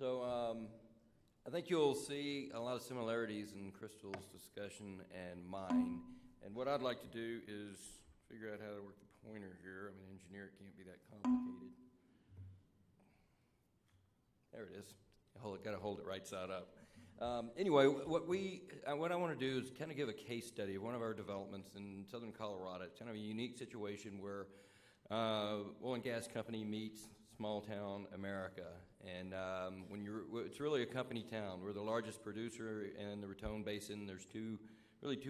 I think you'll see a lot of similarities in Crystal's discussion and mine. And what I'd like to do is figure out how to work the pointer here. I'm an engineer, it can't be that complicated. There it is. Got to hold it right side up. Anyway, what I want to do is kind of give a case study of one of our developments in southern Colorado. It's kind of a unique situation where oil and gas company meets small town America, and it's really a company town. We're the largest producer in the Raton Basin. There's two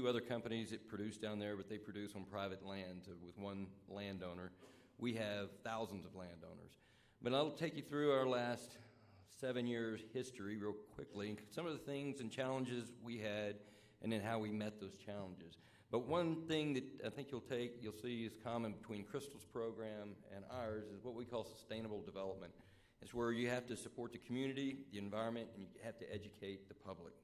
other companies that produce down there, but they produce on private land with one landowner. We have thousands of landowners. But I'll take you through our last 7 years history real quickly, some of the things and challenges we had, and then how we met those challenges. But one thing that I think you'll see is common between Crystal's program and ours is what we call sustainable development. It's where you have to support the community, the environment, and you have to educate the public.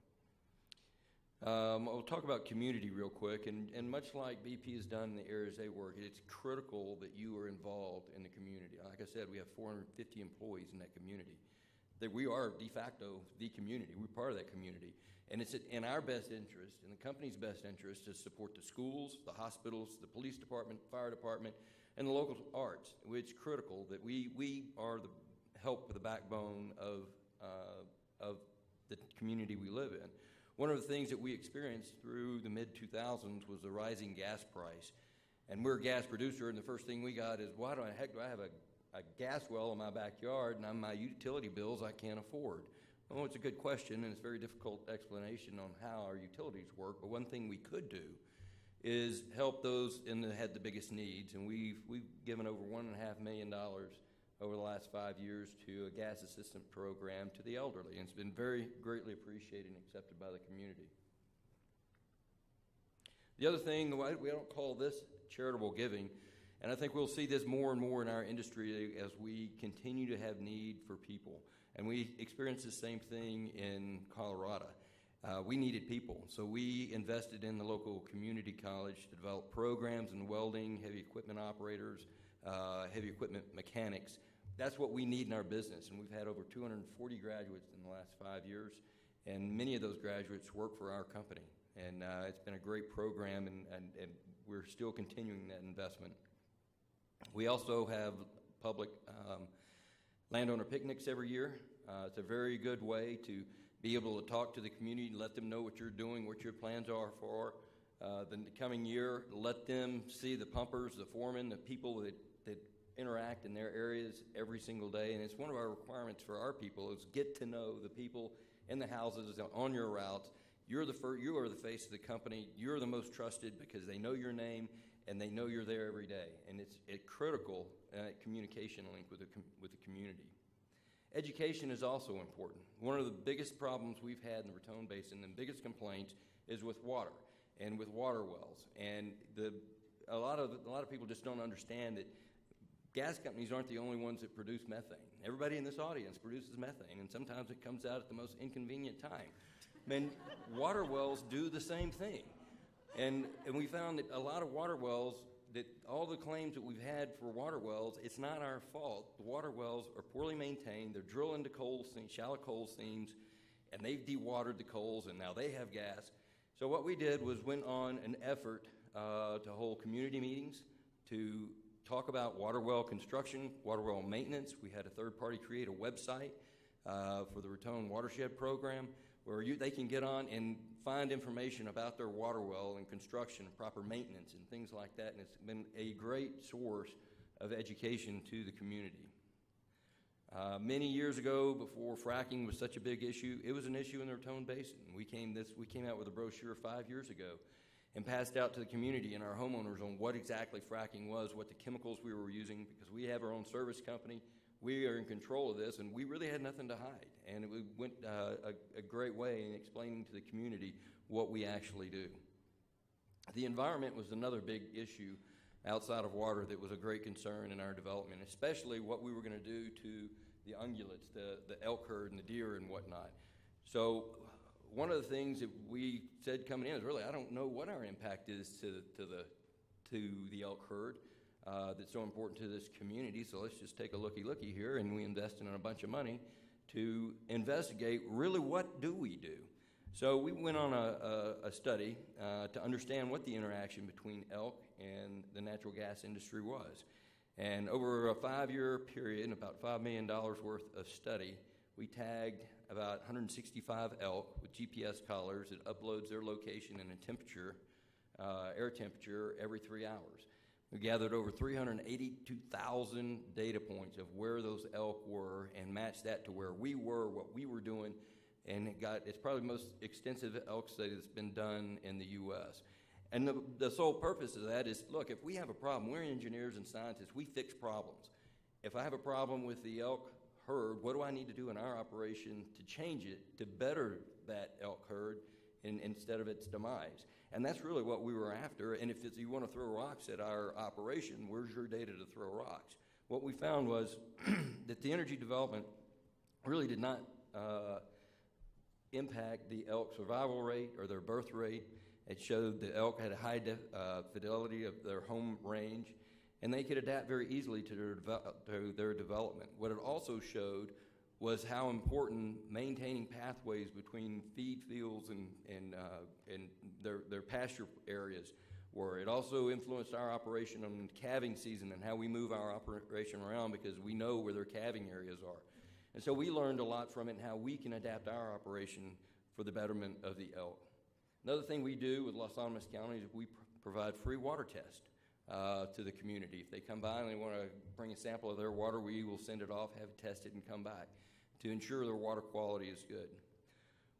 I'll talk about community real quick, and much like BP has done in the areas they work, it's critical that you are involved in the community. Like I said, we have 450 employees in that community. That we are de facto the community. We're part of that community. And it's in our best interest, in the company's best interest, to support the schools, the hospitals, the police department, fire department, and the local arts. It's critical that we are the help for the backbone of the community we live in. One of the things that we experienced through the mid-2000s was the rising gas price. And we're a gas producer, and the first thing we got is, why the heck do I have a gas well in my backyard and my utility bills I can't afford? Well, it's a good question, and it's a very difficult explanation on how our utilities work, but one thing we could do is help those that had the biggest needs, and we've given over $1.5 million over the last 5 years to a gas assistance program to the elderly, and it's been very greatly appreciated and accepted by the community. The other thing, we don't call this charitable giving, and I think we'll see this more and more in our industry as we continue to have need for people. And we experienced the same thing in Colorado. We needed people, so we invested in the local community college to develop programs in welding, heavy equipment operators, heavy equipment mechanics. That's what we need in our business, and we've had over 240 graduates in the last 5 years, and many of those graduates work for our company. And it's been a great program, and we're still continuing that investment. We also have public landowner picnics every year. It's a very good way to be able to talk to the community, let them know what you're doing, what your plans are for the coming year. Let them see the pumpers, the foremen, the people that interact in their areas every single day. And it's one of our requirements for our people is get to know the people in the houses on your routes. You are the face of the company. You're the most trusted because they know your name and they know you're there every day. And it's a critical communication link with the community. Education is also important. One of the biggest problems we've had in the Raton Basin, and the biggest complaints, is with water and with water wells. And a lot of people just don't understand that gas companies aren't the only ones that produce methane. Everybody in this audience produces methane, and sometimes it comes out at the most inconvenient time. And water wells do the same thing. And we found that a lot of water wells, that all the claims that we've had for water wells, it's not our fault. The water wells are poorly maintained. They're drilled into coal seams, shallow coal seams, and they've dewatered the coals, and now they have gas. So what we did was went on an effort to hold community meetings, to talk about water well construction, water well maintenance. We had a third party create a website for the Raton Watershed Program, where they can get on and find information about their water well and construction, proper maintenance, and things like that. And it's been a great source of education to the community. Many years ago, before fracking was such a big issue, it was an issue in the Raton Basin. We came out with a brochure 5 years ago and passed out to the community and our homeowners on what exactly fracking was, what the chemicals we were using, because we have our own service company. We are in control of this, and we really had nothing to hide. And it went a great way in explaining to the community what we actually do. The environment was another big issue outside of water that was a great concern in our development, especially what we were going to do to the ungulates, the elk herd and the deer and whatnot. So one of the things that we said coming in is really, I don't know what our impact is to the elk herd. That's so important to this community, so let's just take a looky here, and we invested in a bunch of money to investigate really what do we do. So we went on a study to understand what the interaction between elk and the natural gas industry was. And over a 5-year period, about $5 million worth of study, we tagged about 165 elk with GPS collars that uploads their location and a temperature, air temperature, every 3 hours. We gathered over 382,000 data points of where those elk were and matched that to where we were, what we were doing, and it's probably the most extensive elk study that's been done in the U.S. And the sole purpose of that is, look, if we have a problem, we're engineers and scientists, we fix problems. If I have a problem with the elk herd, what do I need to do in our operation to change it, to better that elk herd instead of its demise? And that's really what we were after. And if you want to throw rocks at our operation, where's your data to throw rocks? What we found was that the energy development really did not impact the elk survival rate or their birth rate. It showed the elk had a high fidelity of their home range, and they could adapt very easily to their development. What it also showed was how important maintaining pathways between feed fields and their pasture areas were. It also influenced our operation on calving season and how we move our operation around, because we know where their calving areas are. And so we learned a lot from it and how we can adapt our operation for the betterment of the elk. Another thing we do with Las Alamos County is we provide free water tests to the community. If they come by and they want to bring a sample of their water, we will send it off, have it tested, and come back to ensure their water quality is good.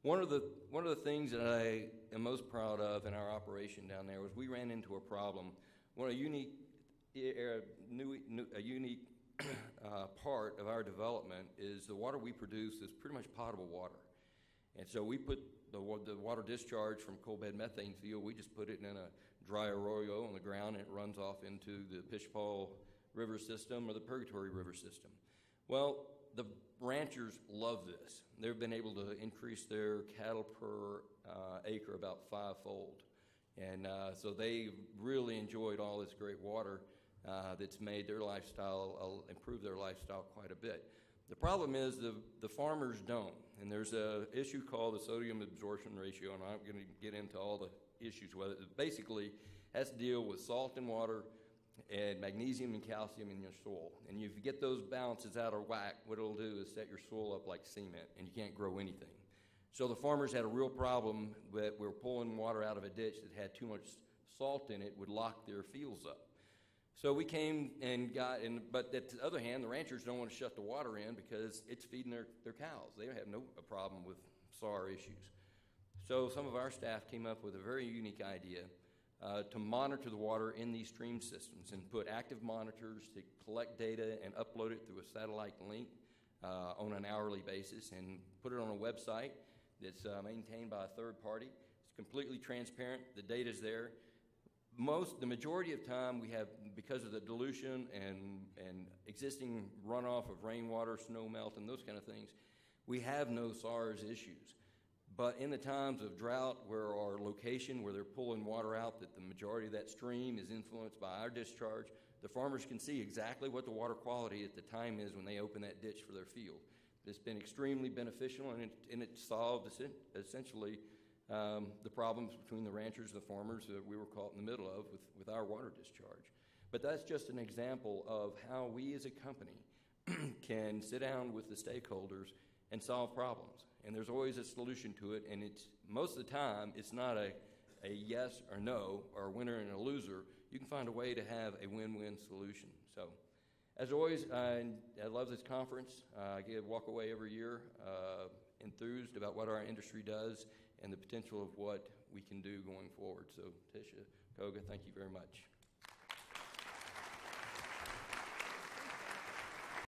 One of the things that I am most proud of in our operation down there was we ran into a problem. A unique part of our development is the water we produce is pretty much potable water. And so we put the water discharge from coal bed methane field, we just put it in a dry arroyo on the ground, and it runs off into the Pishpal River system or the Purgatory River system. Well, the ranchers love this. They've been able to increase their cattle per acre about 5-fold. And so they really enjoyed all this great water that's made their lifestyle, improved their lifestyle quite a bit. The problem is the farmers don't. And there's an issue called the sodium absorption ratio, and I'm going to get into all the issues with it. It basically has to deal with salt in water and magnesium and calcium in your soil. And if you get those balances out of whack, what it'll do is set your soil up like cement, and you can't grow anything. So the farmers had a real problem that we're pulling water out of a ditch that had too much salt in it would lock their fields up. So we came and but at the other hand, the ranchers don't want to shut the water in because it's feeding their cows. They have no problem with SAR issues. So some of our staff came up with a very unique idea to monitor the water in these stream systems and put active monitors to collect data and upload it through a satellite link on an hourly basis and put it on a website that's maintained by a third party. It's completely transparent. The data's there. The majority of time we have, because of the dilution and existing runoff of rainwater, snow melt, and those kind of things, we have no SARS issues. But in the times of drought, where our location, where they're pulling water out, that the majority of that stream is influenced by our discharge, the farmers can see exactly what the water quality at the time is when they open that ditch for their field. It's been extremely beneficial, and it solved essentially the problems between the ranchers and the farmers that we were caught in the middle of with our water discharge. But that's just an example of how we as a company can sit down with the stakeholders and solve problems. And there's always a solution to it, and most of the time it's not a yes or no or a winner and a loser. You can find a way to have a win-win solution. So as always, I love this conference. I walk away every year enthused about what our industry does and the potential of what we can do going forward. So Tisha, COGA, thank you very much.